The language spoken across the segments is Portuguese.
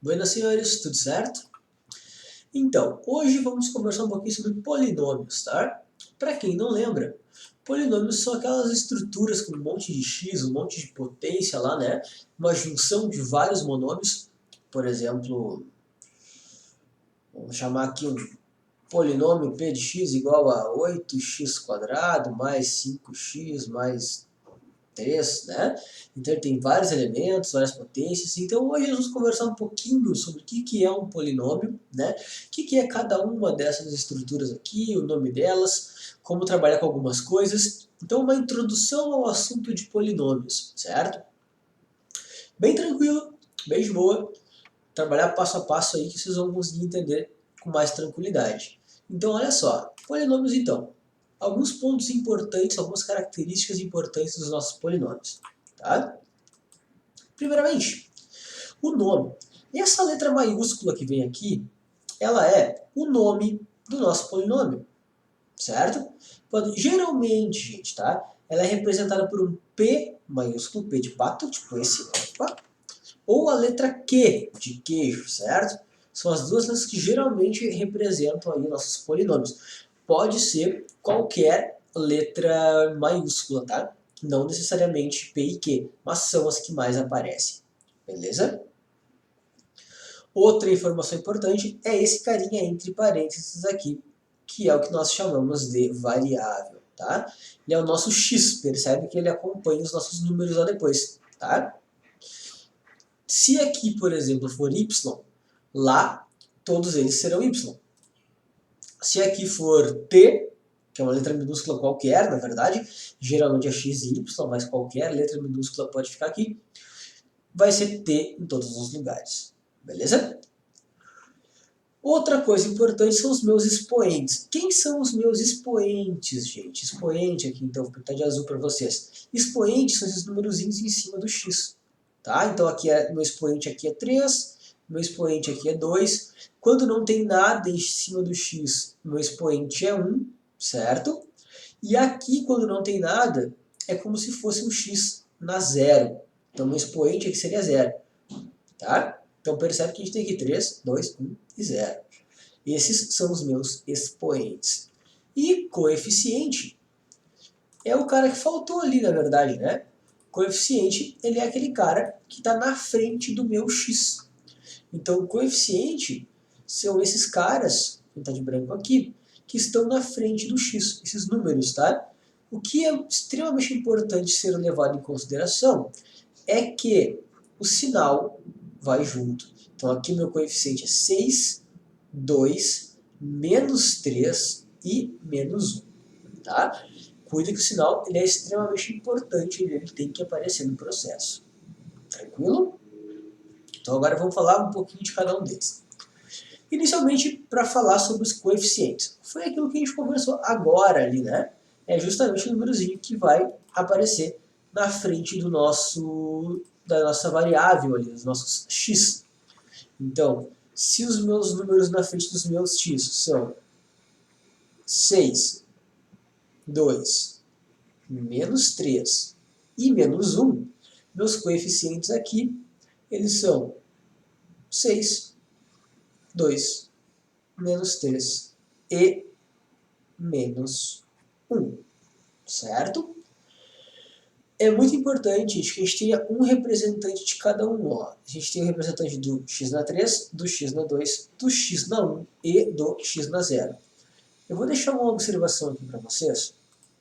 Buenas, senhores, tudo certo? Então, hoje vamos conversar um pouquinho sobre polinômios, tá? Para quem não lembra, polinômios são aquelas estruturas com um monte de x, um monte de potência lá, né? Uma junção de vários monômios. Por exemplo, vamos chamar aqui um polinômio p de x igual a 8x² mais 5x mais 3, né? Então ele tem vários elementos, várias potências. Então hoje nós vamos conversar um pouquinho sobre o que é um polinômio, né? O que é cada uma dessas estruturas aqui, o nome delas, como trabalhar com algumas coisas. Então uma introdução ao assunto de polinômios, certo? Bem tranquilo, bem de boa. Trabalhar passo a passo aí que vocês vão conseguir entender com mais tranquilidade. Então olha só, polinômios então. Alguns pontos importantes, algumas características importantes dos nossos polinômios. Tá? Primeiramente, o nome. E essa letra maiúscula que vem aqui, ela é o nome do nosso polinômio, certo? Geralmente, gente, tá? Ela é representada por um P maiúsculo, P de pato, tipo esse, opa, ou a letra Q de queijo, certo? São as duas letras que geralmente representam aí nossos polinômios. Pode ser qualquer letra maiúscula, tá? Não necessariamente P e Q, mas são as que mais aparecem. Beleza? Outra informação importante é esse carinha entre parênteses aqui, que é o que nós chamamos de variável, tá? Ele é o nosso x, percebe que ele acompanha os nossos números lá depois, tá? Se aqui, por exemplo, for y, lá todos eles serão y. Se aqui for t, que é uma letra minúscula qualquer, na verdade, geralmente é x e y, mas qualquer letra minúscula pode ficar aqui, vai ser t em todos os lugares. Beleza? Outra coisa importante são os meus expoentes. Quem são os meus expoentes, gente? Expoente aqui, então, vou pintar de azul para vocês. Expoentes são esses numerozinhos em cima do x. Tá? Então, aqui meu expoente aqui é 3, meu expoente aqui é 2. Quando não tem nada em cima do x, meu expoente é 1, certo? E aqui, quando não tem nada, é como se fosse um x na zero. Então, meu expoente aqui seria 0. Tá? Então percebe que a gente tem aqui 3, 2, 1 e 0. Esses são os meus expoentes. E coeficiente é o cara que faltou ali, na verdade, né? Coeficiente, ele é aquele cara que está na frente do meu x. Então, o coeficiente são esses caras, que está de branco aqui, que estão na frente do x, esses números, tá? O que é extremamente importante ser levado em consideração é que o sinal vai junto. Então aqui meu coeficiente é 6, 2, menos 3 e menos 1. Tá? Cuida que o sinal ele é extremamente importante, ele tem que aparecer no processo. Tranquilo? Então agora vamos falar um pouquinho de cada um deles. Inicialmente, para falar sobre os coeficientes. Foi aquilo que a gente conversou agora ali, né? É justamente o númerozinho que vai aparecer na frente do da nossa variável ali, dos nossos x. Então, se os meus números na frente dos meus x são 6, 2, menos 3 e menos 1, meus coeficientes aqui, eles são 6, 2, menos 3 e menos 1, certo? É muito importante que a gente tenha um representante de cada um. Ó. A gente tem o representante do x na 3, do x na 2, do x na 1 e do x na 0. Eu vou deixar uma observação aqui para vocês,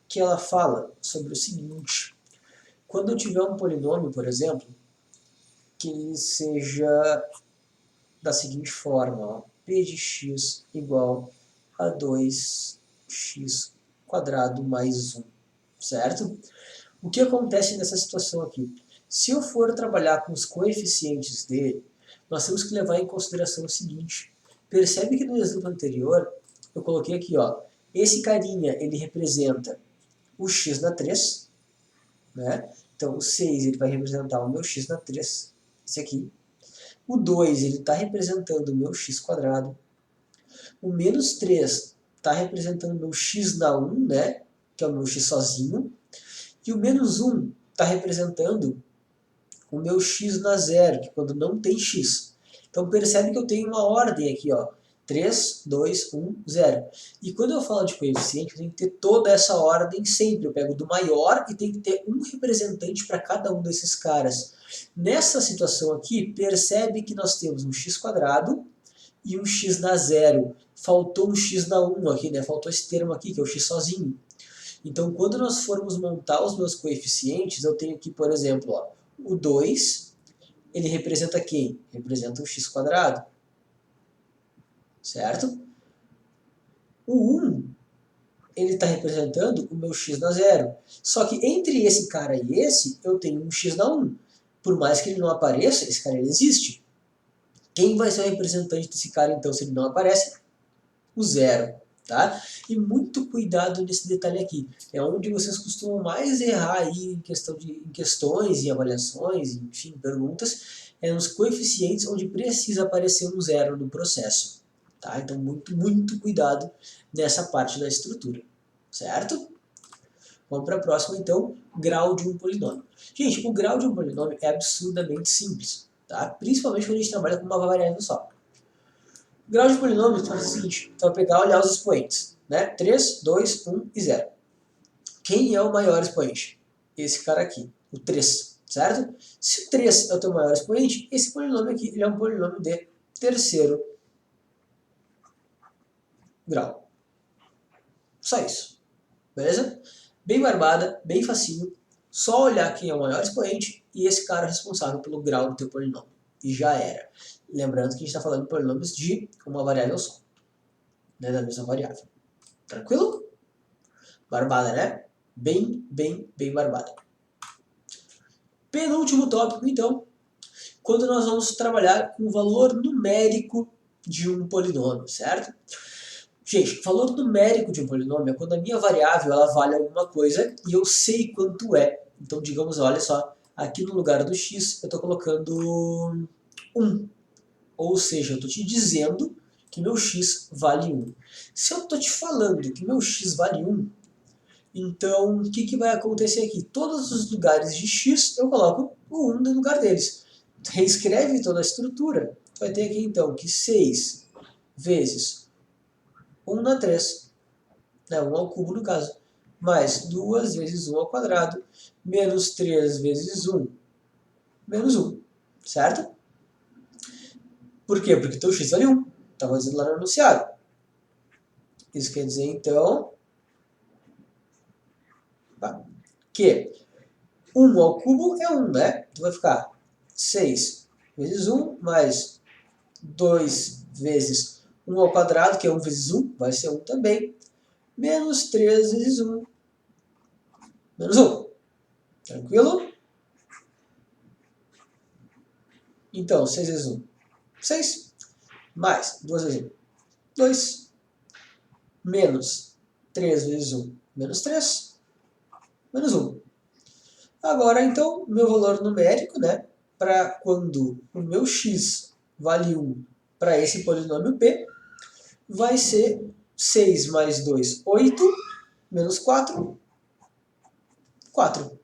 que ela fala sobre o seguinte. Quando eu tiver um polinômio, por exemplo, que ele seja da seguinte forma, ó, p de x igual a 2x² mais 1, certo? O que acontece nessa situação aqui? Se eu for trabalhar com os coeficientes dele, nós temos que levar em consideração o seguinte. Percebe que no exemplo anterior, eu coloquei aqui, ó, esse carinha, ele representa o x na 3, né? Então o 6 ele vai representar o meu x na 3, esse aqui. O 2 ele está representando o meu x². O menos 3 está representando o meu x na 1, né? Que é o meu x sozinho. E o menos 1 está representando o meu x na 0, que é quando não tem x. Então percebe que eu tenho uma ordem aqui, ó, 3, 2, 1, 0. E quando eu falo de coeficiente, eu tenho que ter toda essa ordem sempre. Eu pego do maior e tem que ter um representante para cada um desses caras. Nessa situação aqui, percebe que nós temos um x² e um x na 0. Faltou um x na 1 aqui, né? Faltou esse termo aqui, que é o x sozinho. Então, quando nós formos montar os meus coeficientes, eu tenho aqui, por exemplo, ó, o 2, ele representa quem? Representa o x², certo? O 1, ele está representando o meu x na 0. Só que entre esse cara e esse, eu tenho um x na 1. Por mais que ele não apareça, esse cara ele existe. Quem vai ser o representante desse cara, então, se ele não aparece? O 0. Tá? E muito cuidado nesse detalhe aqui. É onde vocês costumam mais errar aí em questões e avaliações, enfim, perguntas, é nos coeficientes onde precisa aparecer um 0 no processo. Tá? Então, muito cuidado nessa parte da estrutura. Certo? Vamos para a próxima, então, grau de um polinômio. Gente, o grau de um polinômio é absurdamente simples, tá? Principalmente quando a gente trabalha com uma variável só. O grau de polinômio faz o seguinte, então vai pegar e olhar os expoentes, né? 3, 2, 1 e 0. Quem é o maior expoente? Esse cara aqui, o 3, certo? Se o 3 é o teu maior expoente, esse polinômio aqui ele é um polinômio de terceiro grau. Só isso, beleza? Bem barbada, bem facinho, só olhar quem é o maior expoente e esse cara é responsável pelo grau do teu polinômio. E já era. Lembrando que a gente está falando de polinômios de uma variável só, né, da mesma variável. Tranquilo? Barbada, né? Bem barbada. Penúltimo tópico, então, quando nós vamos trabalhar com o valor numérico de um polinômio, certo? Gente, valor numérico de um polinômio é quando a minha variável ela vale alguma coisa e eu sei quanto é. Então, digamos, olha só, aqui no lugar do x eu estou colocando 1. Ou seja, eu estou te dizendo que meu x vale 1. Se eu estou te falando que meu x vale 1, então o que vai acontecer aqui? Todos os lugares de x eu coloco o 1 no lugar deles. Reescreve toda a estrutura. Vai ter aqui então que 6 vezes 1 na 3, né, 1 ao cubo no caso, mais 2 vezes 1 ao quadrado, menos 3 vezes 1, menos 1, certo? Por quê? Porque teu x vale 1, estava dizendo lá no enunciado. Isso quer dizer, então, que 1 ao cubo é 1, né? Então vai ficar 6 vezes 1 mais 2 vezes 1 ao quadrado, que é 1 vezes 1, vai ser 1 também, menos 3 vezes 1, menos 1. Tranquilo? Então, 6 vezes 1, 6, mais 2 vezes 1, 2, menos 3 vezes 1, menos 3, menos 1. Agora, então, meu valor numérico, né, para quando o meu x vale 1 para esse polinômio p, vai ser 6 mais 2, 8, menos 4, 4.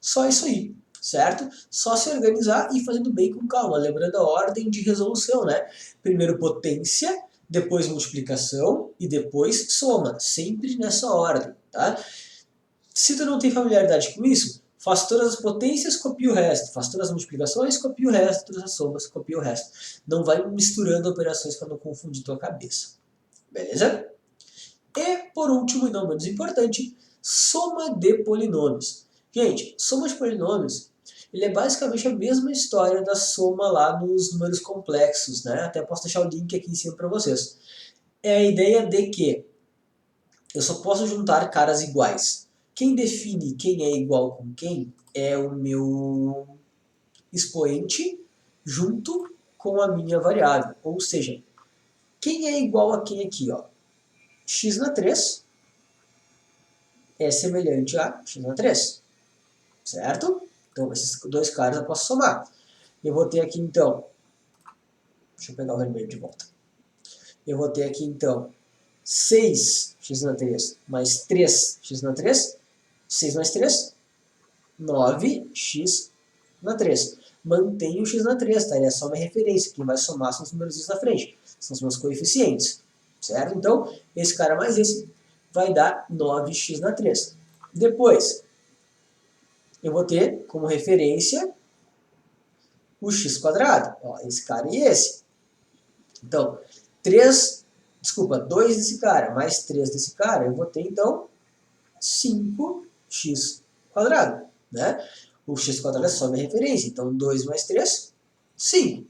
Só isso aí, certo? Só se organizar e fazendo bem com calma, lembrando a ordem de resolução, né? Primeiro potência, depois multiplicação e depois soma, sempre nessa ordem, tá? Se tu não tem familiaridade com isso, faz todas as potências, copia o resto. Faz todas as multiplicações, copia o resto. Todas as somas, copia o resto. Não vai misturando operações para não confundir tua cabeça. Beleza? E, por último e não menos importante, soma de polinômios. Gente, soma de polinômios, ele é basicamente a mesma história da soma lá nos números complexos, né? Até posso deixar o link aqui em cima para vocês. É a ideia de que eu só posso juntar caras iguais. Quem define quem é igual com quem é o meu expoente junto com a minha variável. Ou seja, quem é igual a quem aqui? Ó? X na 3 é semelhante a x na 3. Certo? Então, esses dois caras eu posso somar. Eu vou ter aqui, então... Deixa eu pegar o vermelho de volta. Eu vou ter aqui, então, 6x na 3 mais 3x na 3. 6 mais 3, 9x na 3. mantém o x na 3, tá? Ele é só uma referência, quem vai somar são os números na frente, são os meus coeficientes, certo? Então, esse cara mais esse vai dar 9x na 3. Depois, eu vou ter como referência o x quadrado, ó, esse cara e esse. Então, 2 desse cara mais 3 desse cara, eu vou ter, então, 5x quadrado, né? O x quadrado é só minha referência, então 2 mais 3, 5.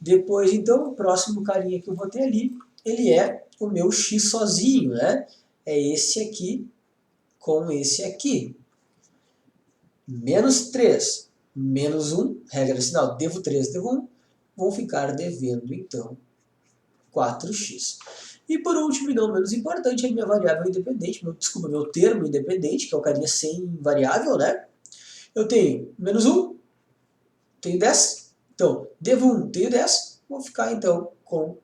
Depois, então, o próximo carinha que eu vou ter ali, ele é o meu x sozinho, né? É esse aqui com esse aqui. Menos 3, menos 1, regra sinal, devo 3, devo 1, vou ficar devendo, então, 4x. E por último, e não menos importante, a minha variável independente, meu termo independente, que é o carinha sem variável, né? Eu tenho menos 1, tenho 10, então, devo 1, tenho 10, vou ficar então com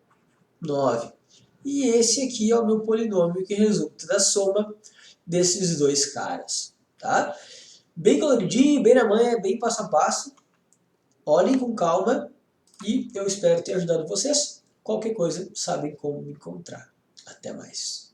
9. E esse aqui é o meu polinômio que resulta da soma desses dois caras, tá? Bem coloridinho, bem na manha, bem passo a passo. Olhem com calma e eu espero ter ajudado vocês. Qualquer coisa, sabem como me encontrar. Até mais.